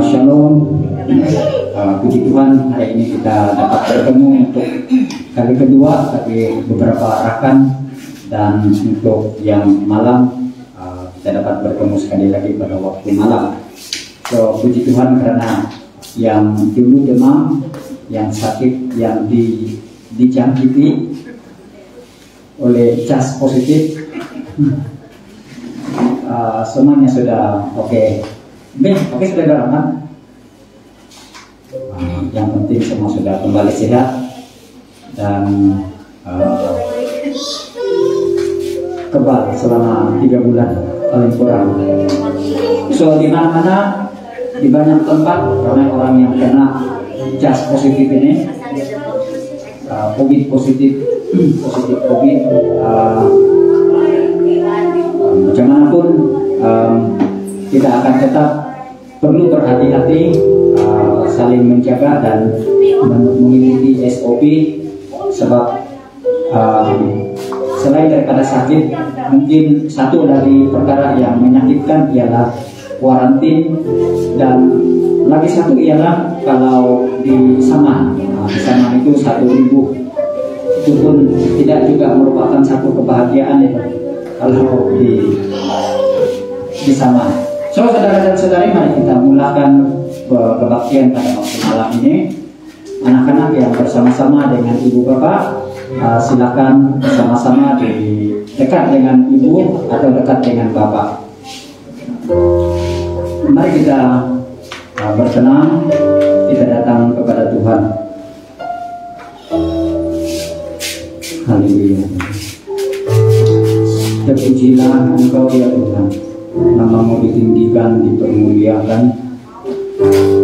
Shalom. Puji Tuhan, hari ini kita dapat bertemu untuk kali kedua bagi beberapa rekan, dan untuk yang malam kita dapat bertemu sekali lagi pada waktu malam. So, puji Tuhan karena yang dulu demam, yang sakit, yang dijangkiti oleh cas positif, semuanya sudah oke. Oke, sudah beraman. Yang penting semua sudah kembali sehat dan kebal selama 3 bulan paling kurang. So, di mana-mana, di banyak tempat ramai orang yang kena cas positif ini, COVID positif COVID. Bagaimanapun kita akan tetap perlu berhati-hati, saling menjaga dan mengikuti SOP, sebab selain daripada sakit, mungkin satu dari perkara yang menyakitkan ialah kuarantin, dan lagi satu ialah kalau di Saman. Di Saman itu 1.000, itu pun tidak juga merupakan satu kebahagiaan itu kalau di Saman. So, saudara dan saudari, mari kita mulakan kebaktian pada waktu malam ini. Anak-anak yang bersama-sama dengan ibu bapak, silakan bersama-sama dekat dengan ibu atau dekat dengan bapak. Mari kita bertenang, kita datang kepada Tuhan. Haleluya. Terpujilah Engkau ya Tuhan, nama-Mu ditinggikan, dipermuliakan,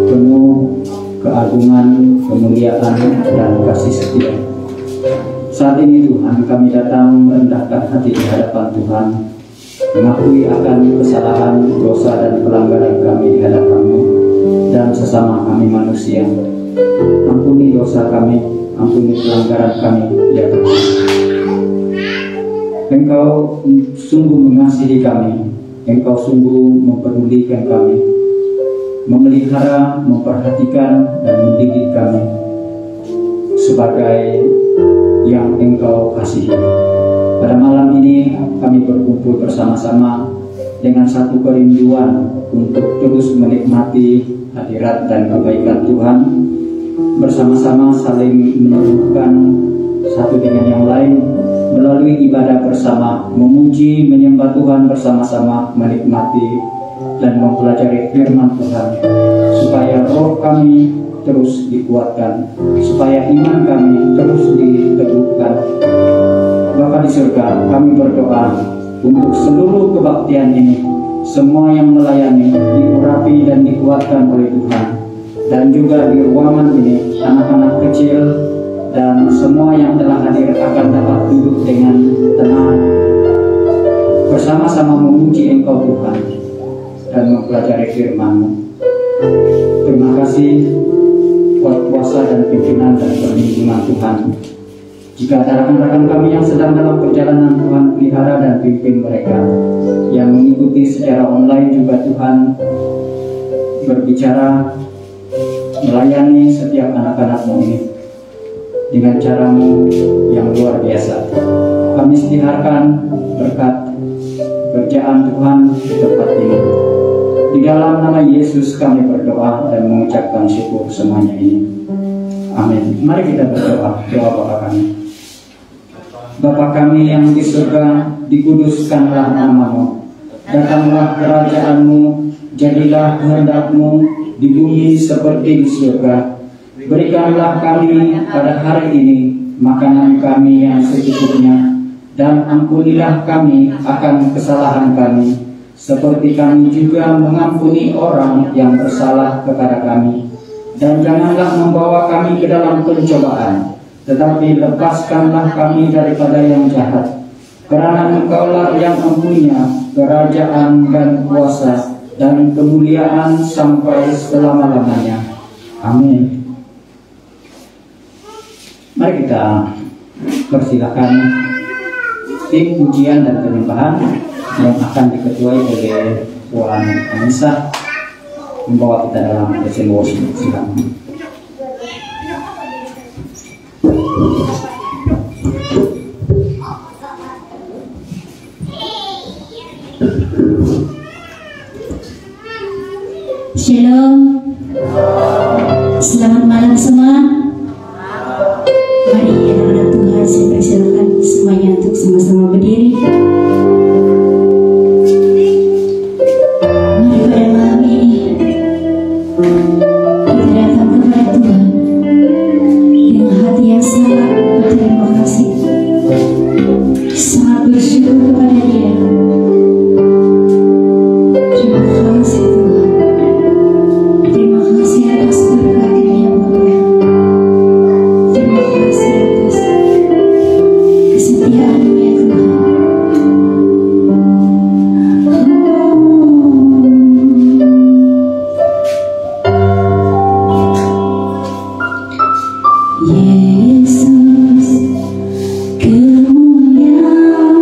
penuh keagungan, kemuliaan, dan kasih setia. Saat ini Tuhan, kami datang merendahkan hati di hadapan Tuhan, mengakui akan kesalahan, dosa, dan pelanggaran kami di hadapan-Mu dan sesama kami manusia. Ampuni dosa kami, ampuni pelanggaran kami ya Tuhan. Engkau sungguh mengasihi kami, Engkau sungguh mempedulikan kami, memelihara, memperhatikan, dan mendidik kami sebagai yang Engkau kasihi. Pada malam ini kami berkumpul bersama-sama dengan satu kerinduan untuk terus menikmati hadirat dan kebaikan Tuhan, bersama-sama saling menyembuhkan satu dengan yang lain melalui ibadah bersama, memuji, menyembah Tuhan bersama-sama, menikmati dan mempelajari firman Tuhan, supaya roh kami terus dikuatkan, supaya iman kami terus diteguhkan. Bapa di surga, kami berdoa untuk seluruh kebaktian ini, semua yang melayani diurapi dan dikuatkan oleh Tuhan, dan juga di ruangan ini anak-anak kecil dan semua yang telah hadir akan dapat duduk dengan tenang, bersama-sama memuji Engkau Tuhan dan mempelajari firman-Mu. Terima kasih buat kuasa dan pimpinan dan perlindungan Tuhan. Jika ada rekan-rekan kami yang sedang dalam perjalanan, Tuhan pelihara dan pimpin mereka. Yang mengikuti secara online juga Tuhan berbicara, melayani setiap anak-anak-Mu ini dengan cara-Mu yang luar biasa. Kami istiharkan berkat kerjaan Tuhan di tempat ini. Di dalam nama Yesus kami berdoa dan mengucapkan syukur semuanya ini. Amin. Mari kita berdoa. Doa Bapa kami. Bapa kami yang di surga, dikuduskanlah nama-Mu. Datanglah kerajaan-Mu, jadilah kehendak-Mu di bumi seperti di surga. Berikanlah kami pada hari ini makanan kami yang secukupnya, dan ampunilah kami akan kesalahan kami, seperti kami juga mengampuni orang yang bersalah kepada kami. Dan janganlah membawa kami ke dalam pencobaan, tetapi lepaskanlah kami daripada yang jahat. Karena Engkaulah yang mempunyai kerajaan dan kuasa dan kemuliaan sampai selama-lamanya. Amin. Mari kita persilakan tim pujian dan penyembahan yang akan diketuai oleh Puan Anissa membawa kita dalam sesi worship. Silakan. Shalom. Selamat malam semua. Mari anak-anak Tuhan, saya persilakan semuanya untuk sama-sama berdiri. Mari pada malam ini kita datang kepada Tuhan dengan hati yang sangat berterima kasih, sangat bersyukur kepada Dia. Terima kasih Tuhan. Terima kasih atas berkat-Nya yang Bapa. Terima kasih atas kesetiaan-Mu ya Tuhan. Yesus, kemuliaan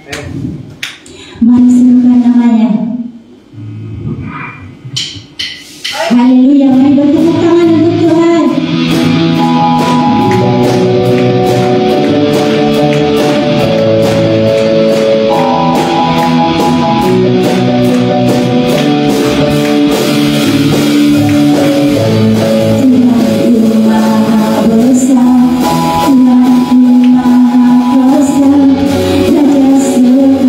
Mari serukan namanya. Haleluya, mari bertepuk tangan untuk Tuhan. Tuhan Maha Besar, Raja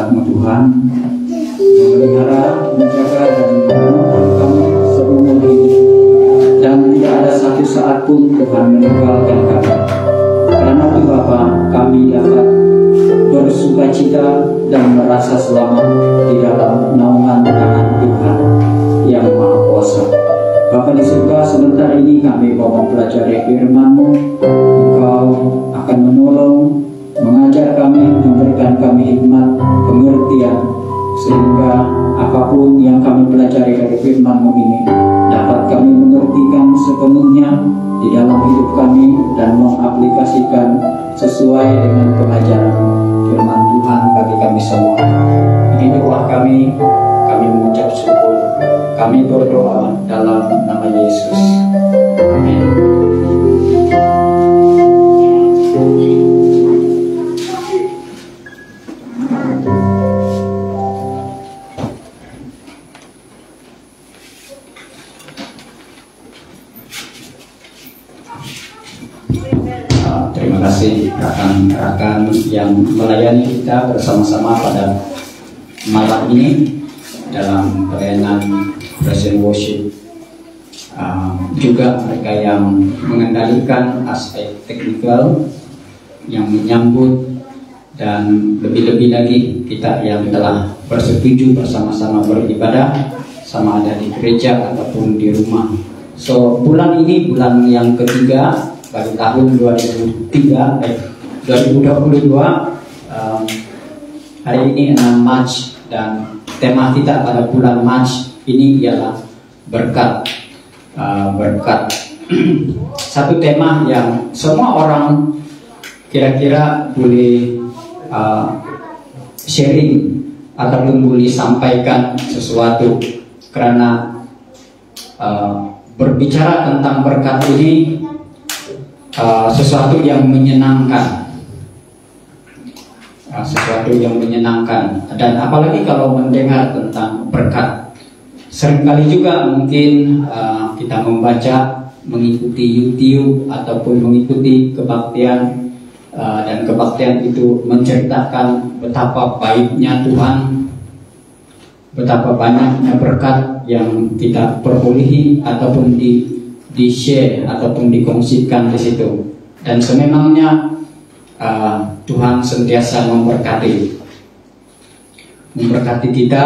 anak-anak-Mu Tuhan, memelihara, menjaga dan menolong kami seumur hidup, dan tidak ada satu saat pun Tuhan meninggalkan kami. Karena itu Bapa, kami dapat bersukacita dan merasa selamat di dalam naungan tangan Tuhan yang Maha Kuasa. Bapa di surga, sebentar ini kami mau mempelajari firman-Mu. Engkau akan menolong, mengajar kami, memberikan kami hikmat, pengertian, sehingga apapun yang kami pelajari dari firman-Mu ini dapat kami mengertikan sepenuhnya di dalam hidup kami dan mengaplikasikan sesuai dengan pengajaran firman Tuhan bagi kami semua. Ini doa kami mengucap syukur. Kami berdoa dalam nama Yesus. Amin. Terima kasih rekan-rekan yang melayani kita bersama-sama pada malam ini dalam pelayanan praise and worship. Juga mereka yang mengendalikan aspek teknikal, yang menyambut, dan lebih-lebih lagi kita yang telah bersetuju bersama-sama beribadah, sama ada di gereja ataupun di rumah. So bulan ini bulan yang ketiga bagi tahun 2022. Hari ini 6 Mac dan tema kita pada bulan Mac ini ialah berkat. Berkat. Satu tema yang semua orang kira-kira boleh sharing ataupun boleh sampaikan sesuatu, karena berbicara tentang berkat ini sesuatu yang menyenangkan, dan apalagi kalau mendengar tentang berkat. Seringkali juga mungkin kita membaca, mengikuti YouTube ataupun mengikuti kebaktian, dan kebaktian itu menceritakan betapa baiknya Tuhan, betapa banyaknya berkat yang kita perolehi ataupun di-share ataupun dikongsikan di situ. Dan sememangnya Tuhan sentiasa memberkati kita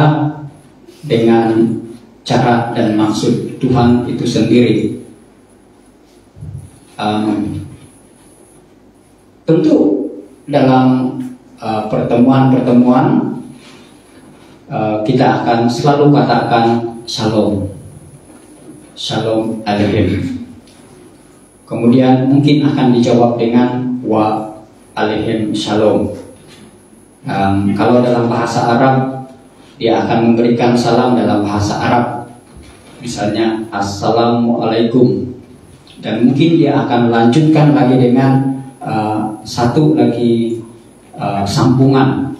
dengan cara dan maksud Tuhan itu sendiri. Tentu dalam pertemuan-pertemuan kita akan selalu katakan Shalom, Shalom Aleichem. Kemudian mungkin akan dijawab dengan Wa Aleichem Shalom. Kalau dalam bahasa Arab, dia akan memberikan salam dalam bahasa Arab, misalnya Assalamualaikum. Dan mungkin dia akan lanjutkan lagi dengan satu lagi sambungan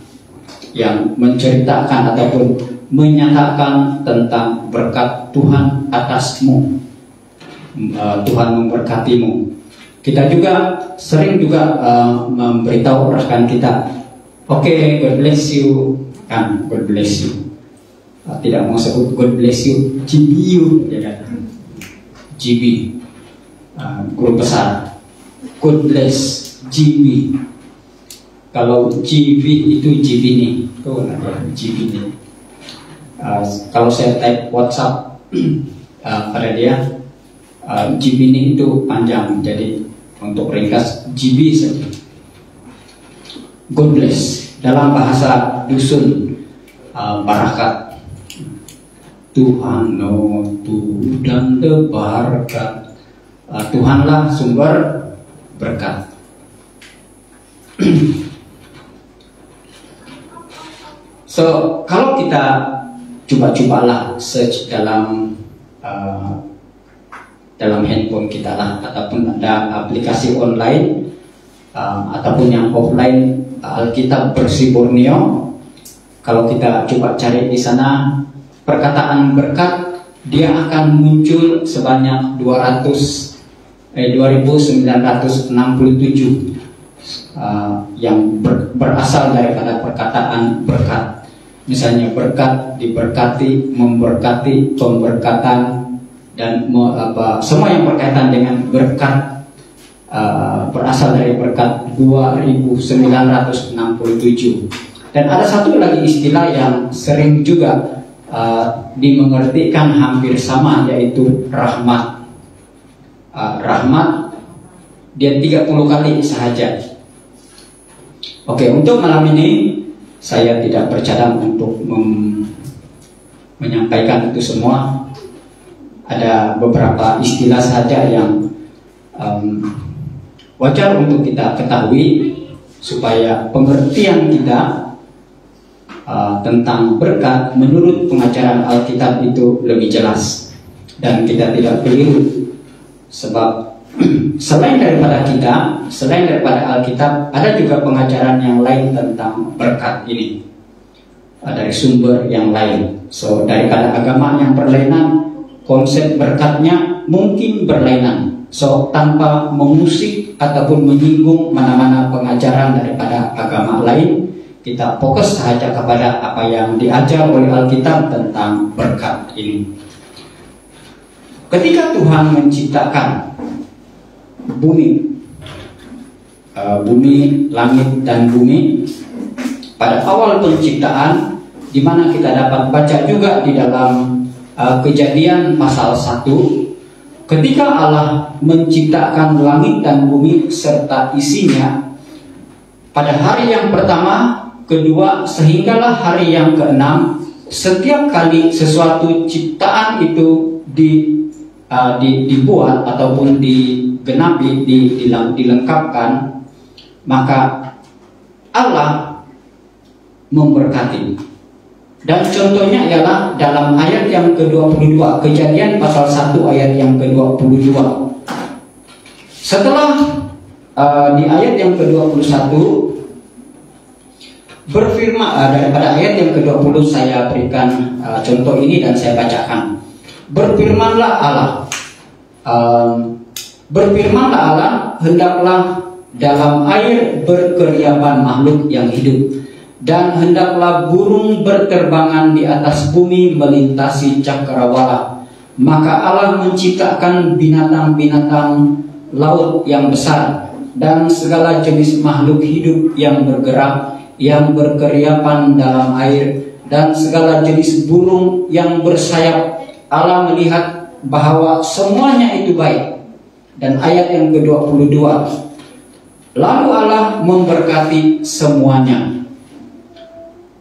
yang menceritakan ataupun menyatakan tentang berkat Tuhan atasmu. Tuhan memberkatimu. Kita juga sering juga memberitahu rekan kita, oke, God bless you, kan, God bless you. Tidak mau sebut God bless you, GBU, ya kan? GB, guru besar. God bless GB. Kalau GB itu GB nih, tuh GB nih. Kalau saya type WhatsApp pada dia, GB ini itu panjang, jadi untuk ringkas GB saja. God bless dalam bahasa dusun, barakat. Tuhan tu dan berkat. Tuhanlah sumber berkat. So kalau kita coba-cobalah search dalam handphone kita lah, ataupun ada aplikasi online ataupun yang offline, Alkitab Bersih Borneo. Kalau kita coba cari di sana perkataan berkat, dia akan muncul sebanyak 2967 yang berasal daripada perkataan berkat. Misalnya berkat, diberkati, memberkati, pemberkatan, dan semua yang berkaitan dengan berkat berasal dari berkat 2967. Dan ada satu lagi istilah yang sering juga dimengertikan hampir sama, yaitu rahmat. Rahmat dia 30 kali sahaja. Oke, untuk malam ini saya tidak bercadang untuk menyampaikan itu semua. Ada beberapa istilah saja yang wajar untuk kita ketahui supaya pengertian kita tentang berkat menurut pengajaran Alkitab itu lebih jelas dan kita tidak keliru. Sebab selain daripada Alkitab, ada juga pengajaran yang lain tentang berkat ini dari sumber yang lain. So daripada agama yang berlainan, konsep berkatnya mungkin berlainan. So tanpa mengusik ataupun menyinggung mana-mana pengajaran daripada agama lain, kita fokus saja kepada apa yang diajar oleh Alkitab tentang berkat ini. Ketika Tuhan menciptakan bumi, langit dan bumi pada awal penciptaan, di mana kita dapat baca juga di dalam Kejadian pasal 1, ketika Allah menciptakan langit dan bumi serta isinya pada hari yang pertama, kedua, sehinggalah hari yang keenam. Setiap kali sesuatu ciptaan itu dibuat ataupun digenapi, dilengkapkan, maka Allah memberkati. Dan contohnya ialah dalam ayat yang ke-22, Kejadian pasal 1 ayat yang ke-22. Setelah di ayat yang ke-21 berfirman, daripada ayat yang ke-20 saya berikan contoh ini dan saya bacakan. Berfirmanlah Allah, hendaklah dalam air berkeriapan makhluk yang hidup, dan hendaklah burung berterbangan di atas bumi melintasi cakrawala. Maka Allah menciptakan binatang-binatang laut yang besar dan segala jenis makhluk hidup yang bergerak, yang berkeriapan dalam air, dan segala jenis burung yang bersayap. Allah melihat bahwa semuanya itu baik. Dan ayat yang ke-22, lalu Allah memberkati semuanya.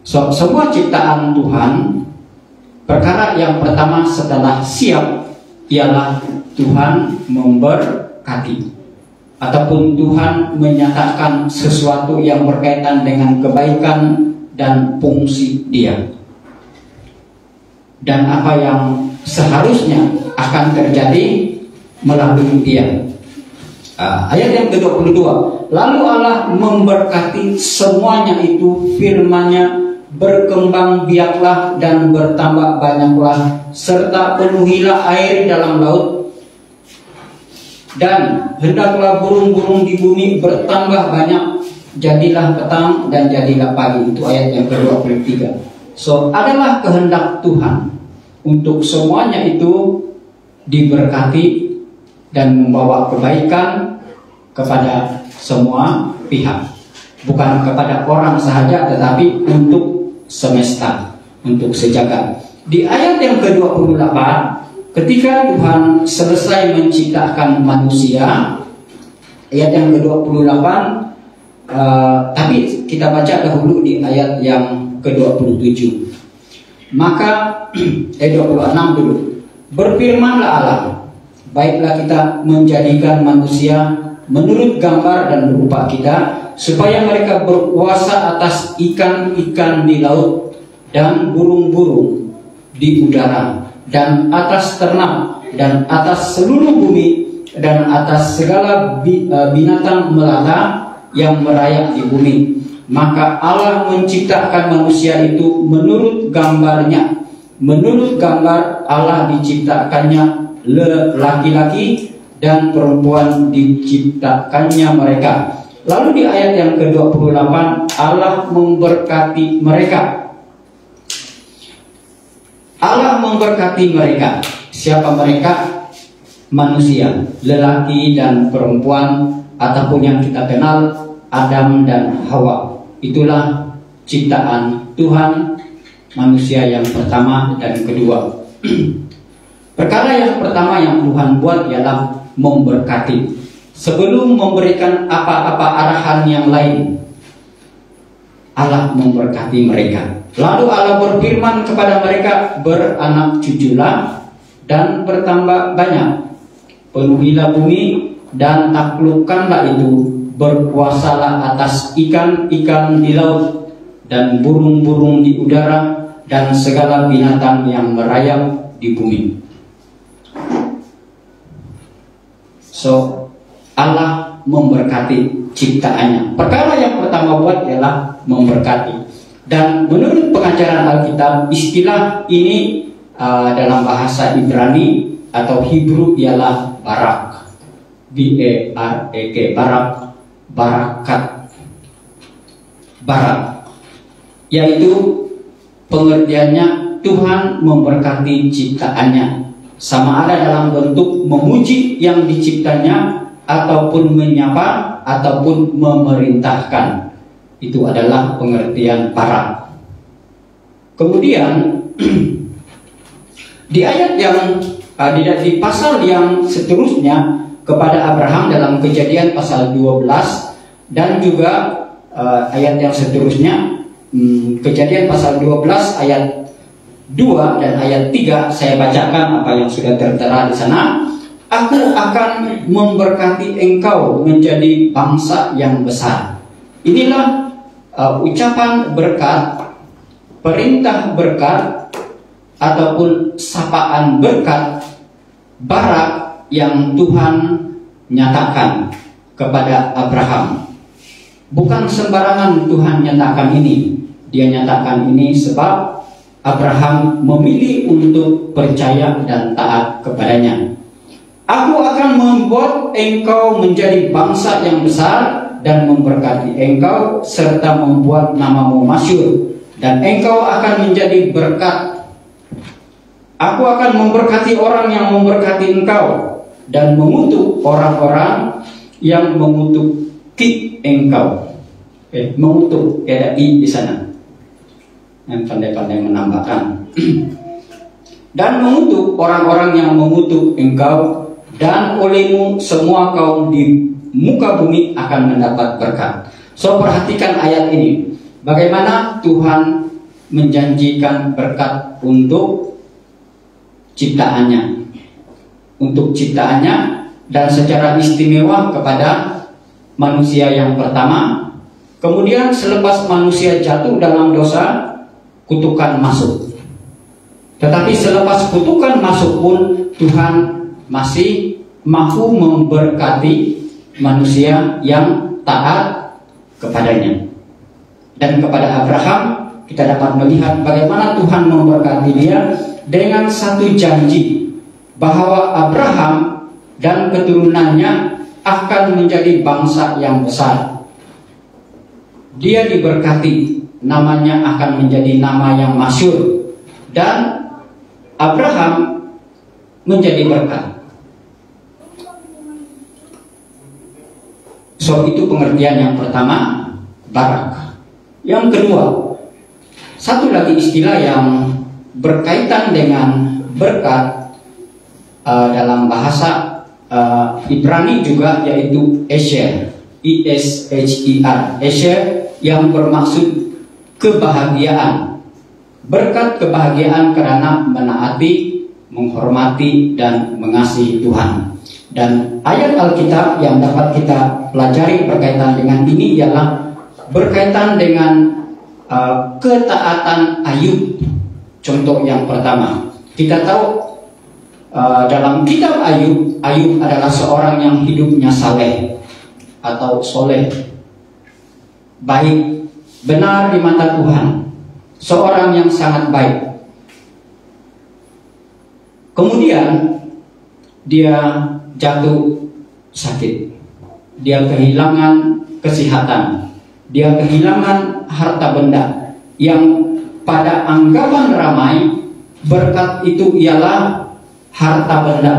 So, semua ciptaan Tuhan, perkara yang pertama setelah siap ialah Tuhan memberkati, ataupun Tuhan menyatakan sesuatu yang berkaitan dengan kebaikan dan fungsi Dia, dan apa yang seharusnya akan terjadi melalui Dia. Ayat yang ke-22, lalu Allah memberkati semuanya itu, firman-Nya, berkembang biaklah dan bertambah banyaklah, serta penuhilah air dalam laut, dan hendaklah burung-burung di bumi bertambah banyak, jadilah petang dan jadilah pagi. Itu ayat yang ke-23. So, adalah kehendak Tuhan untuk semuanya itu diberkati dan membawa kebaikan kepada semua pihak, bukan kepada orang sahaja, tetapi untuk semesta, untuk sejagat. Di ayat yang ke-28, ketika Tuhan selesai menciptakan manusia, ayat yang ke-28, tapi kita baca dahulu di ayat yang ke-27. Maka 26 dulu. Berfirmanlah Allah, baiklah kita menjadikan manusia menurut gambar dan rupa kita, supaya mereka berkuasa atas ikan-ikan di laut dan burung-burung di udara, dan atas ternak, dan atas seluruh bumi, dan atas segala binatang melata yang merayap di bumi. Maka Allah menciptakan manusia itu menurut gambarnya. Menurut gambar Allah diciptakannya laki-laki, dan perempuan diciptakannya mereka. Lalu di ayat yang ke-28, Allah memberkati mereka. Allah memberkati mereka. Siapa mereka? Manusia, lelaki dan perempuan, ataupun yang kita kenal Adam dan Hawa. Itulah ciptaan Tuhan, manusia yang pertama dan kedua. Perkara yang pertama yang Tuhan buat ialah memberkati. Sebelum memberikan apa-apa arahan yang lain, Allah memberkati mereka. Lalu Allah berfirman kepada mereka, beranak cuculah dan bertambah banyak, penuhilah bumi dan taklukkanlah itu, berkuasalah atas ikan-ikan di laut dan burung-burung di udara dan segala binatang yang merayap di bumi. So, Allah memberkati ciptaannya. Perkara yang pertama buat ialah memberkati. Dan menurut pengajaran Alkitab, istilah ini dalam bahasa Ibrani atau Hebrew ialah barak, B-A-R-A-K, barak, barakat, barak, yaitu pengertiannya Tuhan memberkati ciptaannya, sama ada dalam bentuk memuji yang diciptanya, ataupun menyapa, ataupun memerintahkan. Itu adalah pengertian barak. Kemudian di ayat yang di pasal yang seterusnya kepada Abraham dalam Kejadian pasal 12, dan juga ayat yang seterusnya Kejadian pasal 12 ayat 2 dan ayat 3, saya bacakan apa yang sudah tertera di sana. Aku akan memberkati engkau menjadi bangsa yang besar. Inilah ucapan berkat, perintah berkat, ataupun sapaan berkat, barak yang Tuhan nyatakan kepada Abraham. Bukan sembarangan Tuhan nyatakan ini. Dia nyatakan ini sebab Abraham memilih untuk percaya dan taat kepadanya. Aku akan membuat engkau menjadi bangsa yang besar dan memberkati engkau serta membuat namamu masyhur, dan engkau akan menjadi berkat. Aku akan memberkati orang yang memberkati engkau dan mengutuk orang-orang yang mengutuki engkau. Mengutuk, ada i di sana. Yang pandai-pandai menambahkan. Dan mengutuk orang-orang yang mengutuk engkau, dan olehmu semua kaum di muka bumi akan mendapat berkat. So, perhatikan ayat ini. Bagaimana Tuhan menjanjikan berkat untuk ciptaannya. Untuk ciptaannya, dan secara istimewa kepada manusia yang pertama. Kemudian selepas manusia jatuh dalam dosa, kutukan masuk. Tetapi selepas kutukan masuk pun, Tuhan masih mampu memberkati manusia yang taat kepadanya. Dan kepada Abraham kita dapat melihat bagaimana Tuhan memberkati dia dengan satu janji bahwa Abraham dan keturunannya akan menjadi bangsa yang besar. Dia diberkati, namanya akan menjadi nama yang masyhur, dan Abraham menjadi berkat. So, itu pengertian yang pertama, barak. Yang kedua, satu lagi istilah yang berkaitan dengan berkat dalam bahasa Ibrani juga, yaitu Esher, I-S-H-I-R, Esher, yang bermaksud kebahagiaan. Berkat kebahagiaan karena menaati, menghormati, dan mengasihi Tuhan. Dan ayat Alkitab yang dapat kita pelajari berkaitan dengan ini ialah berkaitan dengan ketaatan Ayub. Contoh yang pertama, kita tahu dalam kitab Ayub, Ayub adalah seorang yang hidupnya saleh atau soleh, baik, benar di mata Tuhan, seorang yang sangat baik. Kemudian dia jatuh sakit, dia kehilangan kesehatan. Dia kehilangan harta benda yang pada anggapan ramai berkat itu ialah harta benda,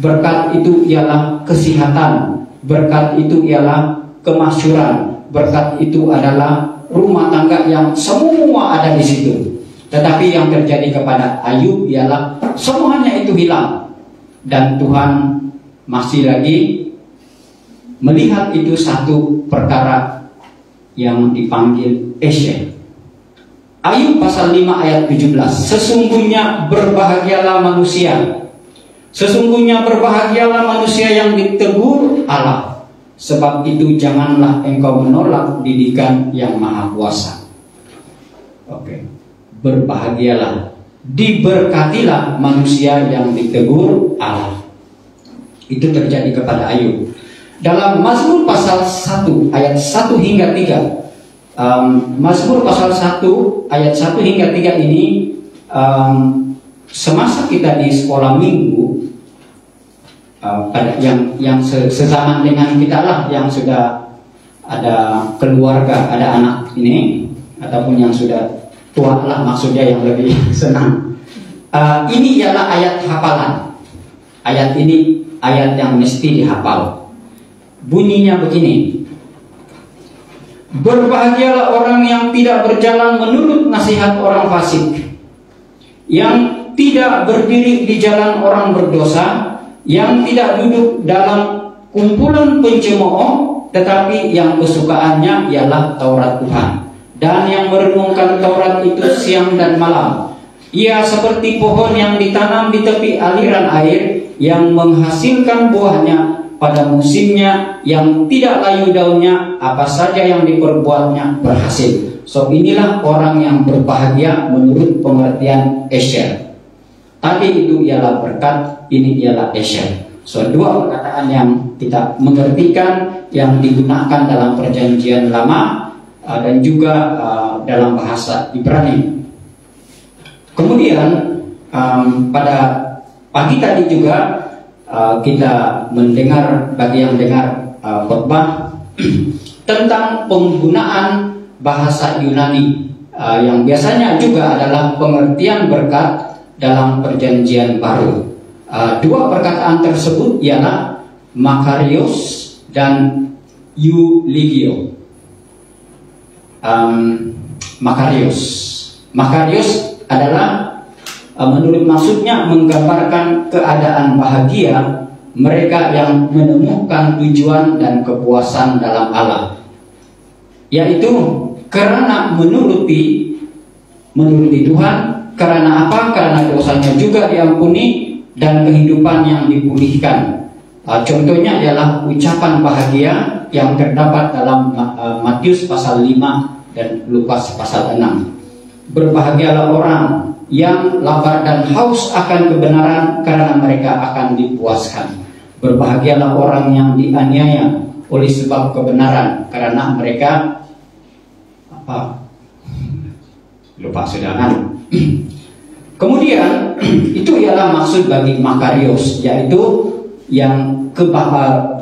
berkat itu ialah kesehatan, berkat itu ialah kemasyhuran, berkat itu adalah rumah tangga yang semua ada di situ. Tetapi yang terjadi kepada Ayub ialah semuanya itu hilang, dan Tuhan masih lagi melihat itu satu perkara yang dipanggil Esya. Ayub pasal 5 ayat 17. Sesungguhnya berbahagialah manusia, sesungguhnya berbahagialah manusia yang ditegur Allah, sebab itu janganlah engkau menolak didikan yang maha kuasa. Oke. Berbahagialah, diberkatilah manusia yang ditegur Allah. Itu terjadi kepada Ayub. Dalam Mazmur pasal 1 ayat 1 hingga 3, Mazmur pasal 1 ayat 1 hingga 3 ini, semasa kita di sekolah minggu, yang sezaman dengan kita lah, yang sudah ada keluarga, ada anak ini, ataupun yang sudah tua lah maksudnya, yang lebih senang. Ini ialah ayat hafalan. Ayat ini ayat yang mesti dihafal. Bunyinya begini: berbahagialah orang yang tidak berjalan menurut nasihat orang fasik, yang tidak berdiri di jalan orang berdosa, yang tidak duduk dalam kumpulan pencemooh, tetapi yang kesukaannya ialah Taurat Tuhan, dan yang merenungkan Taurat itu siang dan malam. Ia seperti pohon yang ditanam di tepi aliran air, yang menghasilkan buahnya pada musimnya, yang tidak layu daunnya, apa saja yang diperbuatnya berhasil. So inilah orang yang berbahagia menurut pengertian Esya. Tadi itu ialah berkat, ini ialah Esya. So dua perkataan yang kita mengertikan, yang digunakan dalam perjanjian lama dan juga dalam bahasa Ibrani. Kemudian pada pagi tadi juga kita mendengar, bagi yang dengar khotbah tentang penggunaan bahasa Yunani yang biasanya juga adalah pengertian berkat dalam perjanjian baru. Dua perkataan tersebut ialah Makarios dan Euligio. Makarios adalah, menurut maksudnya, menggambarkan keadaan bahagia mereka yang menemukan tujuan dan kepuasan dalam Allah, yaitu karena menuruti Tuhan. Karena apa? Karena dosanya juga diampuni dan kehidupan yang dipulihkan. Contohnya adalah ucapan bahagia yang terdapat dalam Matius pasal 5 dan Lukas pasal 6. Berbahagialah orang yang lapar dan haus akan kebenaran, karena mereka akan dipuaskan. Berbahagialah orang yang dianiaya oleh sebab kebenaran, karena mereka lupa sudah kan. Kemudian itu ialah maksud bagi Makarios, yaitu yang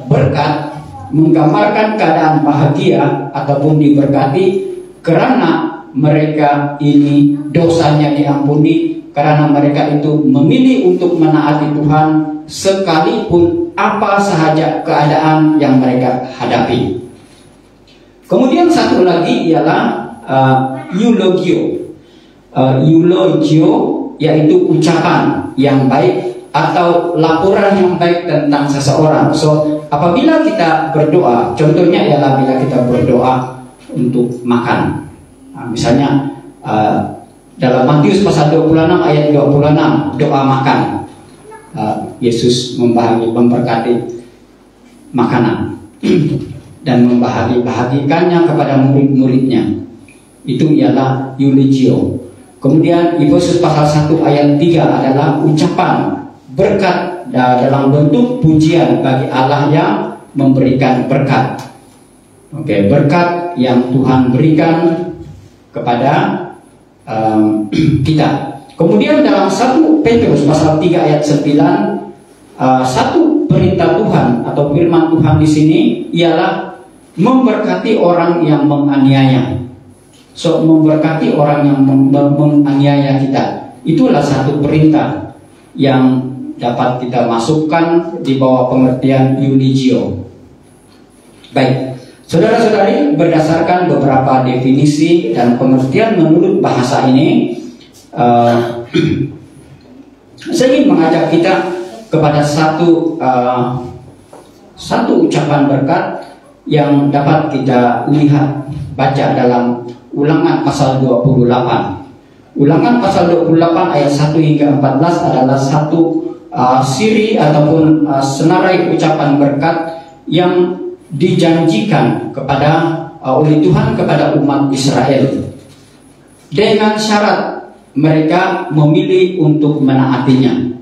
berkat, menggambarkan keadaan bahagia ataupun diberkati karena mereka ini dosanya diampuni, karena mereka itu memilih untuk menaati Tuhan sekalipun apa sahaja keadaan yang mereka hadapi. Kemudian satu lagi ialah eulogio. Eulogio yaitu ucapan yang baik atau laporan yang baik tentang seseorang. So apabila kita berdoa, contohnya ialah bila kita berdoa untuk makan. Misalnya dalam Matius pasal 26 ayat 26, doa makan. Yesus memberkati makanan dan membahagikannya kepada murid-muridnya. Itu ialah eulogio. Kemudian Efesus pasal 1 ayat 3 adalah ucapan berkat dalam bentuk pujian bagi Allah yang memberikan berkat. Oke, berkat yang Tuhan berikan kepada kita. Kemudian dalam 1 Petrus pasal 3 ayat 9, satu perintah Tuhan atau firman Tuhan di sini ialah memberkati orang yang menganiaya. So, memberkati orang yang menganiaya kita, itulah satu perintah yang dapat kita masukkan di bawah pengertian Eulogio. Baik, saudara-saudari, berdasarkan beberapa definisi dan pengertian menurut bahasa ini, saya ingin mengajak kita kepada satu ucapan berkat yang dapat kita lihat, baca dalam Ulangan pasal 28. Ulangan pasal 28 ayat 1 hingga 14 adalah satu siri ataupun senarai ucapan berkat yang dijanjikan oleh Tuhan kepada umat Israel, dengan syarat mereka memilih untuk menaatinya.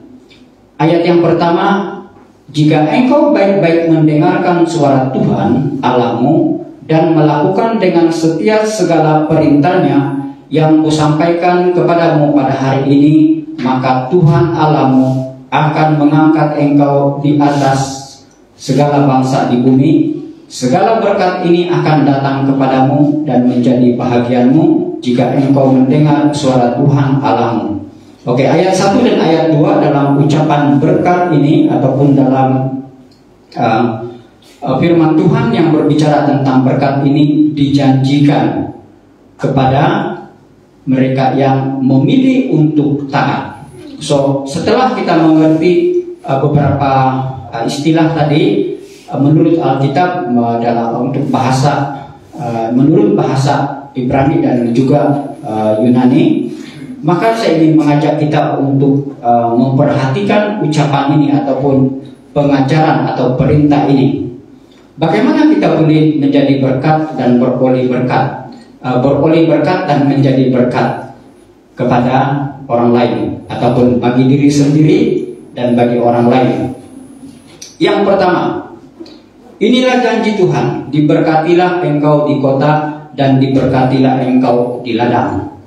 Ayat yang pertama, jika engkau baik-baik mendengarkan suara Tuhan Allahmu dan melakukan dengan setia segala perintahnya yang kusampaikan kepadamu pada hari ini, maka Tuhan Allahmu akan mengangkat engkau di atas segala bangsa di bumi. Segala berkat ini akan datang kepadamu dan menjadi bahagianmu jika engkau mendengar suara Tuhan Allahmu. Oke, ayat 1 dan ayat 2 dalam ucapan berkat ini ataupun dalam firman Tuhan yang berbicara tentang berkat ini dijanjikan kepada mereka yang memilih untuk taat. So, setelah kita mengerti beberapa istilah tadi menurut Alkitab untuk bahasa menurut bahasa Ibrani dan juga Yunani, maka saya ingin mengajak kita untuk memperhatikan ucapan ini ataupun pengajaran atau perintah ini. Bagaimana kita boleh menjadi berkat dan beroleh berkat, beroleh berkat dan menjadi berkat kepada orang lain ataupun bagi diri sendiri dan bagi orang lain. Yang pertama, inilah janji Tuhan, diberkatilah engkau di kota dan diberkatilah engkau di ladang.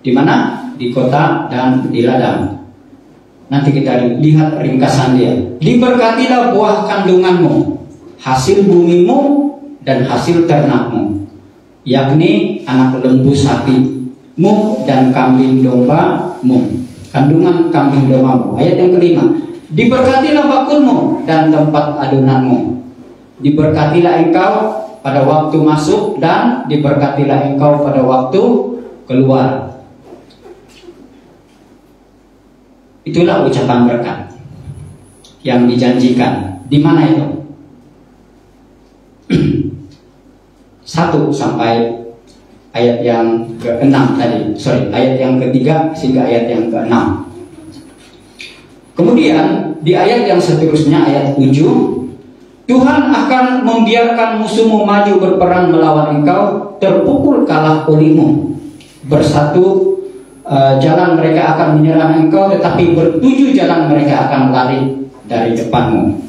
Di mana? Di kota dan di ladang. Nanti kita lihat ringkasan dia. Diberkatilah buah kandunganmu, hasil bumimu dan hasil ternakmu, yakni anak lembu sapimu dan kambing dombamu, kandungan kambing dombamu. Ayat yang kelima, diberkatilah bakulmu dan tempat adonanmu. Diberkatilah engkau pada waktu masuk dan diberkatilah engkau pada waktu keluar. Itulah ucapan berkat yang dijanjikan. Di mana itu? 1 sampai ayat yang ke-6 tadi. Ayat yang ke-3 sehingga ayat yang ke-6. Kemudian di ayat yang seterusnya, ayat 7, Tuhan akan membiarkan musuhmu maju berperang melawan engkau, terpukul kalah olehmu. Bersatu jalan mereka akan menyerang engkau, tetapi bertujuh jalan mereka akan lari dari depanmu.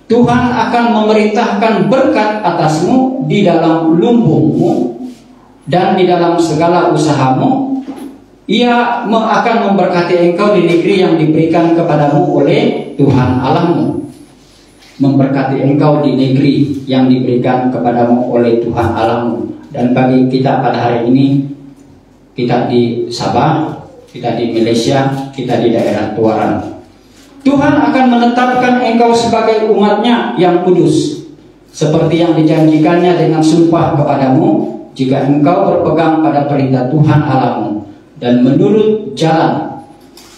Tuhan akan memerintahkan berkat atasmu di dalam lumbungmu dan di dalam segala usahamu. Ia akan memberkati engkau di negeri yang diberikan kepadamu oleh Tuhan Allahmu. Memberkati engkau di negeri yang diberikan kepadamu oleh Tuhan Allahmu. Dan bagi kita pada hari ini, kita di Sabah, kita di Malaysia, kita di daerah Tuaran, Tuhan akan menetapkan engkau sebagai umatnya yang kudus, seperti yang dijanjikannya dengan sumpah kepadamu, jika engkau berpegang pada perintah Tuhan Allahmu dan menurut jalan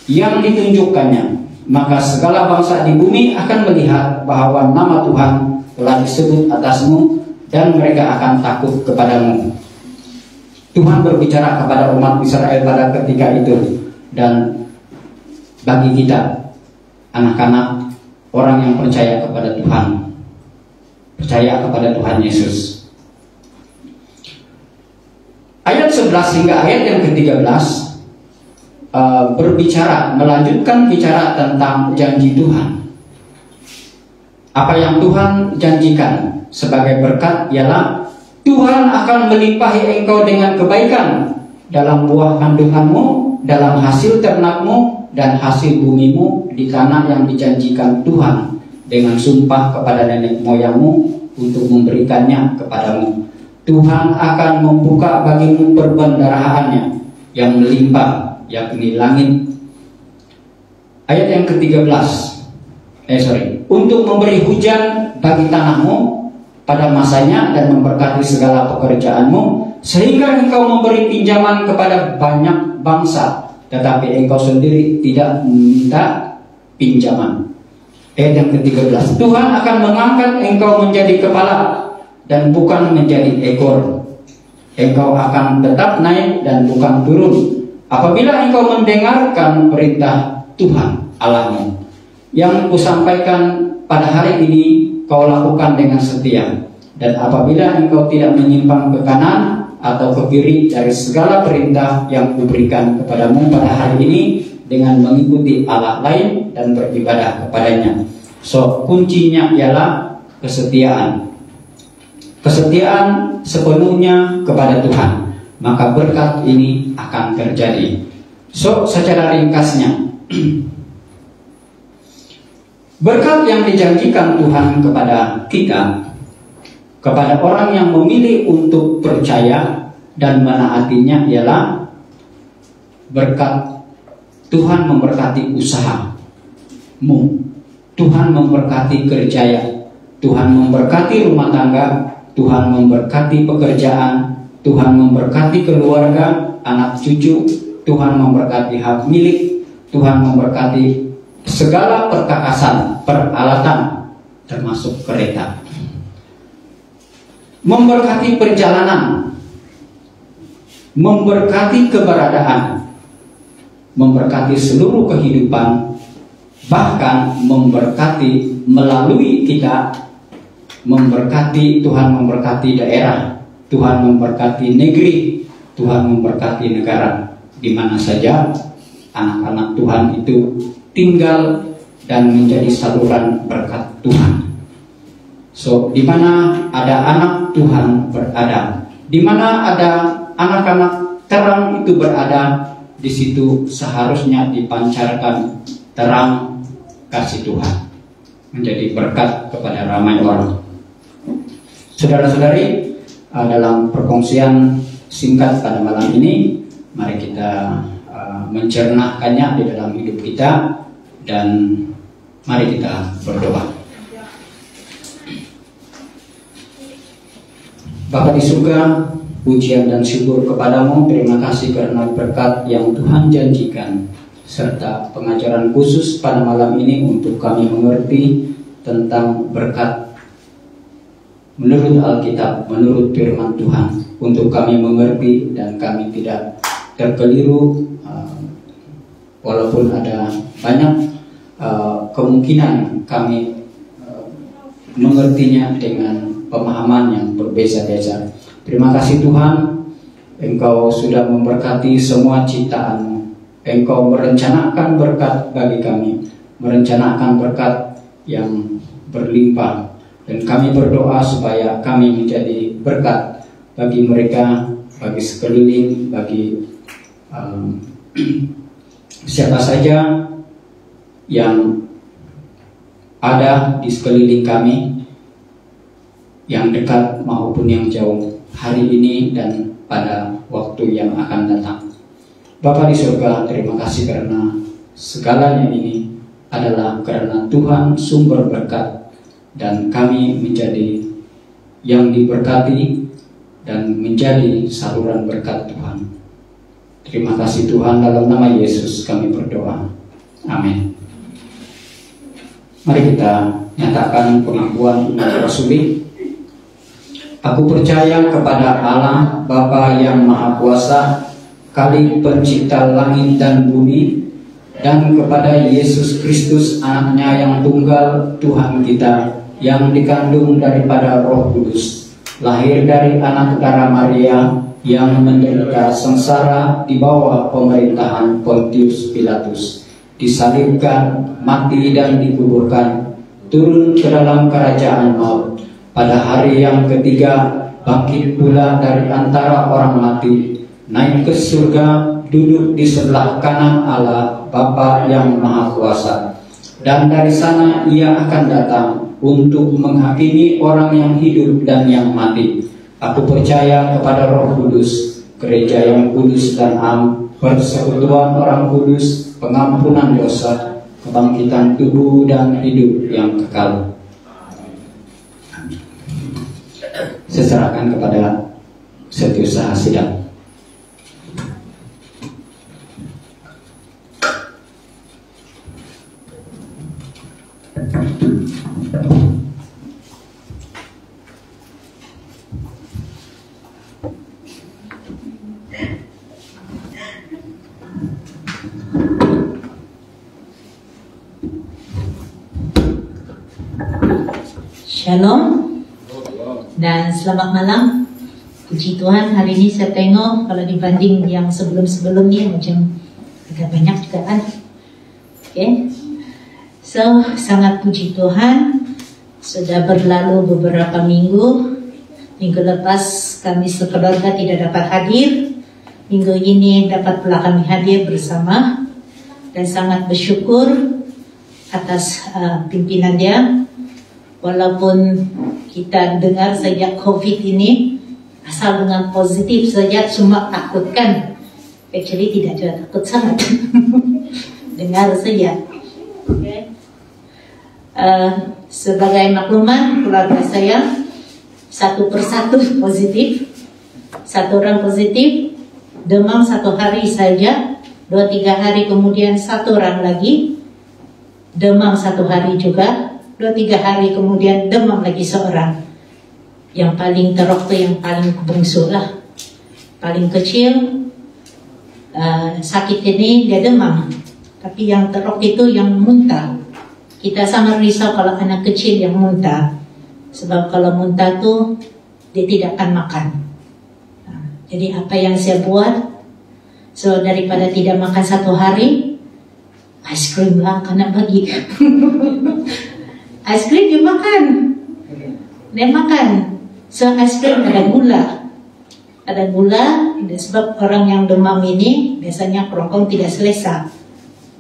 yang ditunjukkannya. Maka segala bangsa di bumi akan melihat bahwa nama Tuhan telah disebut atasmu dan mereka akan takut kepadamu. Tuhan berbicara kepada umat Israel pada ketika itu, dan bagi kita anak-anak orang yang percaya kepada Tuhan, percaya kepada Tuhan Yesus. Ayat 11 hingga ayat yang ke-13 melanjutkan bicara tentang janji Tuhan. Apa yang Tuhan janjikan sebagai berkat ialah Tuhan akan melimpahi engkau dengan kebaikan dalam buah kandunganmu, dalam hasil ternakmu dan hasil bumimu di tanah yang dijanjikan Tuhan dengan sumpah kepada nenek moyangmu untuk memberikannya kepadamu. Tuhan akan membuka bagimu perbendaharaannya yang melimpah, yakni langit. Ayat yang ke-13, untuk memberi hujan bagi tanahmu pada masanya dan memberkati segala pekerjaanmu, sehingga engkau memberi pinjaman kepada banyak bangsa, tetapi engkau sendiri tidak meminta pinjaman. Ayat yang ke-13, Tuhan akan mengangkat engkau menjadi kepala dan bukan menjadi ekor. Engkau akan tetap naik dan bukan turun, apabila engkau mendengarkan perintah Tuhan Allahmu yang kusampaikan pada hari ini, kau lakukan dengan setia. Dan apabila engkau tidak menyimpang ke kanan atau ke kiri dari segala perintah yang kuberikan kepadamu pada hari ini, dengan mengikuti Allah lain dan beribadah kepadanya. So, kuncinya ialah kesetiaan. Kesetiaan sepenuhnya kepada Tuhan, maka berkat ini akan terjadi. So, secara ringkasnya, berkat yang dijanjikan Tuhan kepada kita, kepada orang yang memilih untuk percaya dan menaatinya, ialah berkat Tuhan memberkati usahamu, Tuhan memberkati kerja, Tuhan memberkati rumah tangga, Tuhan memberkati pekerjaan, Tuhan memberkati keluarga, anak cucu, Tuhan memberkati hak milik, Tuhan memberkati segala perkakasan, peralatan, termasuk kereta. Memberkati perjalanan, memberkati keberadaan, memberkati seluruh kehidupan, bahkan memberkati melalui kita, memberkati, Tuhan memberkati daerah, Tuhan memberkati negeri, Tuhan memberkati negara, di mana saja anak-anak Tuhan itu tinggal dan menjadi saluran berkat Tuhan. So, di mana ada anak Tuhan berada, di mana ada anak-anak terang itu berada, di situ seharusnya dipancarkan terang kasih Tuhan, menjadi berkat kepada ramai orang. Saudara-saudari, dalam perkongsian singkat pada malam ini, mari kita mencernahkannya di dalam hidup kita, dan mari kita berdoa. Bapa di surga, pujian dan syukur kepadamu. Terima kasih karena berkat yang Tuhan janjikan, serta pengajaran khusus pada malam ini untuk kami mengerti tentang berkat menurut Alkitab, menurut firman Tuhan, untuk kami mengerti dan kami tidak terkeliru, walaupun ada banyak kemungkinan kami mengertinya dengan pemahaman yang berbeza-beza. Terima kasih Tuhan, Engkau sudah memberkati semua ciptaan-Mu. Engkau merencanakan berkat bagi kami, merencanakan berkat yang berlimpah, dan kami berdoa supaya kami menjadi berkat bagi mereka, bagi sekeliling, bagi siapa saja yang ada di sekeliling kami, yang dekat maupun yang jauh, hari ini dan pada waktu yang akan datang. Bapa di surga, terima kasih karena segalanya ini adalah karena Tuhan sumber berkat, dan kami menjadi yang diberkati dan menjadi saluran berkat Tuhan. Terima kasih Tuhan, dalam nama Yesus kami berdoa. Amin. Mari kita nyatakan pengakuan iman rasuli. Aku percaya kepada Allah Bapa yang Maha Kuasa, Khalik Pencipta langit dan bumi, dan kepada Yesus Kristus anaknya yang tunggal, Tuhan kita, yang dikandung daripada Roh Kudus, lahir dari anak darah Maria, yang menderita sengsara di bawah pemerintahan Pontius Pilatus, disalibkan, mati dan dikuburkan, turun ke dalam kerajaan maut, pada hari yang ketiga bangkit pula dari antara orang mati, naik ke surga, duduk di sebelah kanan Allah Bapa yang Maha Kuasa, dan dari sana ia akan datang untuk menghakimi orang yang hidup dan yang mati. Aku percaya kepada Roh Kudus, gereja yang kudus dan am, persekutuan orang kudus, pengampunan dosa, kebangkitan tubuh dan hidup yang kekal. Amin. Saya serahkan kepada Setiausaha Sidang. Shalom dan selamat malam. Puji Tuhan, hari ini saya tengok kalau dibanding yang sebelum-sebelumnya macam agak banyak juga kan. Okay. So, sangat puji Tuhan, sudah berlalu beberapa minggu. Minggu lepas kami sekeluarga tidak dapat hadir. Minggu ini dapat pula kami hadir bersama, dan sangat bersyukur atas pimpinan dia. Walaupun kita dengar sejak COVID ini asal dengan positif saja cuma takutkan, actually tidak juga takut sangat. Dengar saja. Okay. Sebagai makluman, keluarga saya satu persatu positif, satu orang positif, demam 1 hari saja, 2-3 hari kemudian satu orang lagi demam 1 hari juga, 2-3 hari kemudian demam lagi seorang. Yang paling teruk tuh yang paling bungsu lah, paling kecil. Sakit ini dia demam, tapi yang teruk itu yang muntah. Kita sangat risau kalau anak kecil yang muntah, sebab kalau muntah tuh dia tidak akan makan. Jadi apa yang saya buat, so daripada tidak makan 1 hari, ice cream lah karena bagi. Ice cream dia makan. So ice cream ada gula, sebab orang yang demam ini biasanya kerongkong tidak selesa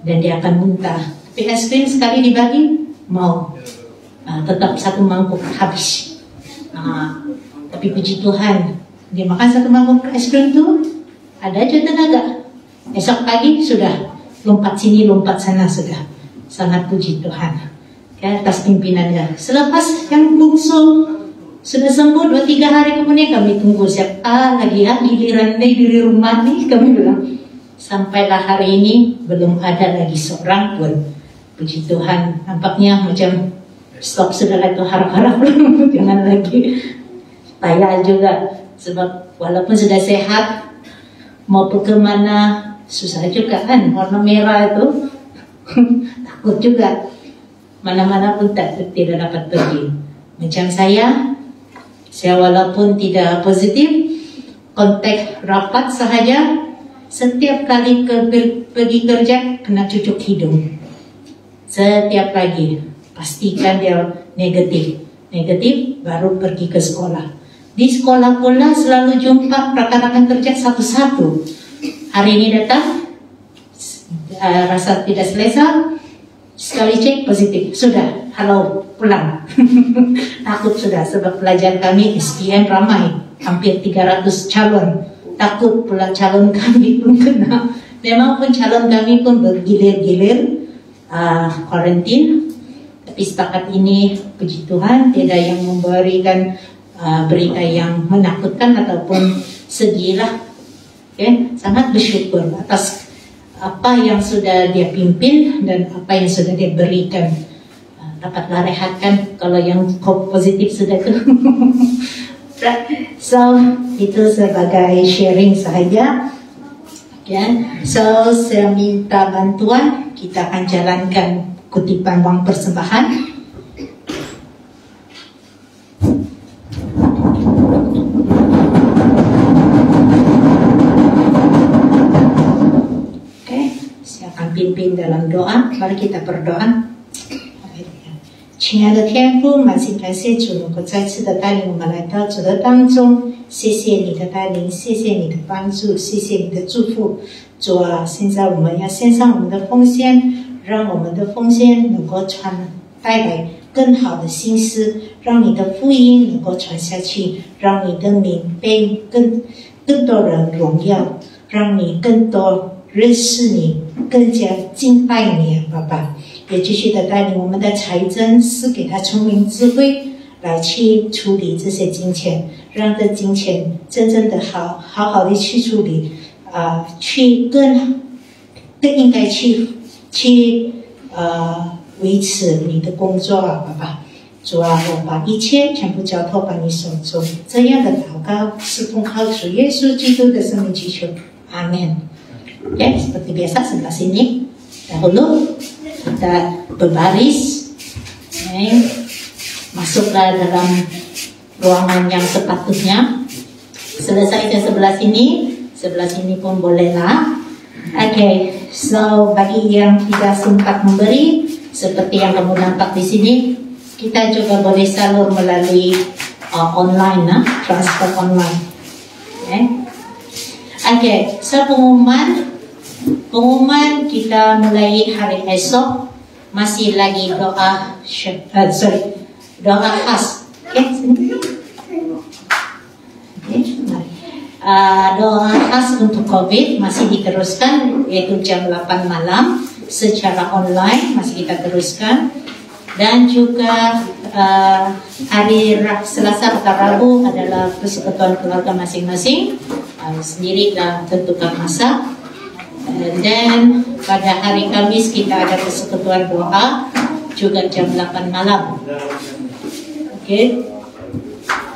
dan dia akan muntah. Tapi es krim sekali dibagi mau, tetap 1 mangkuk habis. Tapi puji Tuhan, dia makan 1 mangkuk es krim tuh ada aja tenaga. Esok pagi sudah lompat sini lompat sana sudah. Sangat puji Tuhan. Ya, atas pimpinannya. Selepas yang bungsu sudah sembuh 2-3 hari kemudian kami tunggu siap lagi ya giliran di rumah nih, kami bilang. Sampailah hari ini belum ada lagi seorang pun. Puji Tuhan, nampaknya macam stop sudah itu harap-harap jangan lagi. Payah juga sebab walaupun sudah sehat mau pergi kemana susah juga kan, warna merah itu takut juga. Mana-mana pun tidak dapat pergi. Macam saya walaupun tidak positif, kontak rapat sahaja, setiap kali pergi kerja kena cucuk hidung. Setiap pagi pastikan dia negatif baru pergi ke sekolah. Di sekolah pula selalu jumpa rekan-rekan kerja satu-satu. Hari ini datang, rasa tidak selesa. Sekali cek positif, sudah, halo, pulang. Takut sudah, sebab pelajar kami SPM ramai, hampir 300 calon. Takut pula calon kami pun kena. Memang pun calon kami pun bergilir-gilir karantin. Tapi setakat ini, puji Tuhan, tidak yang memberikan berita yang menakutkan ataupun sedih lah. Okay? Sangat bersyukur atas apa yang sudah dia pimpin dan apa yang sudah dia berikan. Dapatlah rehat kan kalau yang positif sudah tu. So itu sebagai sharing sahaja. Okay. So saya minta bantuan, kita akan jalankan kutipan wang persembahan. Pimpin dalam doa, mari kita berdoa. 亲爱的天父，满心感谢主能够再次的带领我们来到主的当中，谢谢你的带领，谢谢你的帮助，谢谢你的祝福。主啊，现在我们要献上我们的奉献，让我们的奉献能够带来更好的心思，让你的福音能够传下去，让你的名被更多人荣耀，让你更多认识你，更加敬拜你，爸爸。也继续的带领我们的财政，赐给他聪明智慧，来去处理这些金钱，让这金钱真正的好好的去处理，去更应该去维持你的工作啊，爸爸。主啊，我把一切全部交托把你手中，这样的祷告是奉靠主耶稣基督的生命祈求，阿门。Ya, seperti biasa sebelah sini dahulu kita berbaris, masuklah dalam ruangan yang sepatutnya. Selesai ke sebelah sini pun bolehlah. Okay, so bagi yang tidak sempat memberi, seperti yang kamu nampak di sini, kita juga boleh salur melalui online, transfer online. Okay, so pengumuman kita mulai hari esok, masih lagi doa khas. Doa khas untuk COVID masih diteruskan, yaitu jam 8 malam secara online masih kita teruskan. Dan juga hari Selasa atau Rabu adalah persekutuan keluarga masing-masing, sendiri kita tentukan masa. Dan pada hari Kamis kita ada persekutuan doa juga jam 8 malam. Oke.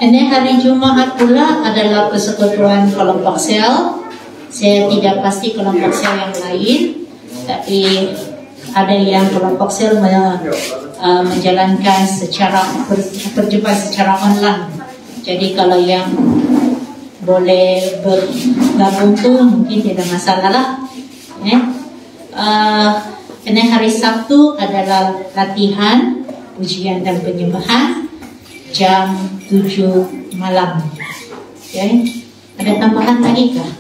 Ini hari Jumat pula adalah persekutuan kelompok sel. Saya tidak pasti kelompok sel yang lain, tapi ada yang kelompok sel menjalankan perjumpaan secara online. Jadi kalau yang boleh bergabung tuh mungkin tidak masalah lah. Ini hari Sabtu adalah latihan, ujian dan penyembahan jam 7 malam. Ada tambahan lagi kah?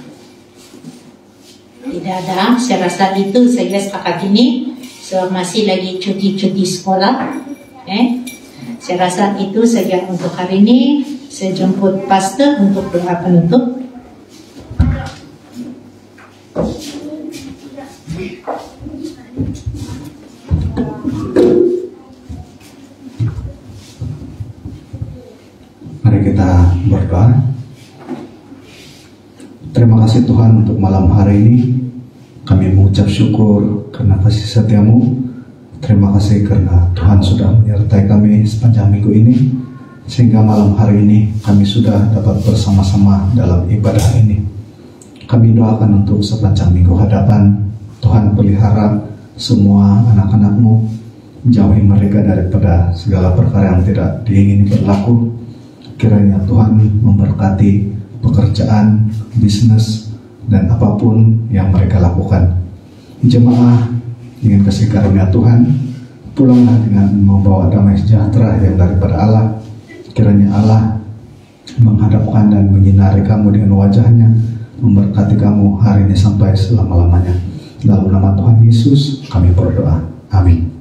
Tidak ada. Saya rasa itu saya sepakat ini. So, masih lagi cuti-cuti sekolah. Saya rasa itu saja untuk hari ini. Saya jemput pastor untuk doa penutup. Mari kita berdoa. Terima kasih Tuhan untuk malam hari ini. Kami mengucap syukur karena kasih setiamu. Terima kasih karena Tuhan sudah menyertai kami sepanjang minggu ini, sehingga malam hari ini kami sudah dapat bersama-sama dalam ibadah ini. Kami doakan untuk sepanjang minggu hadapan, Tuhan pelihara semua anak-anak-Mu, jauhi mereka daripada segala perkara yang tidak diingini berlaku. Kiranya Tuhan memberkati pekerjaan, bisnis, dan apapun yang mereka lakukan. Jemaah dengan kasih karunia Tuhan, pulanglah dengan membawa damai sejahtera yang daripada Allah. Kiranya Allah menghadapkan dan menyinari kamu dengan wajahnya, memberkati kamu hari ini sampai selama-lamanya. Dalam nama Tuhan Yesus kami berdoa. Amin.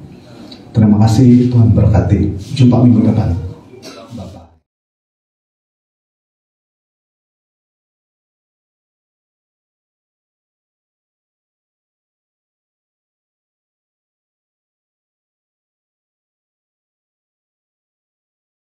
Terima kasih, Tuhan berkati. Jumpa minggu depan.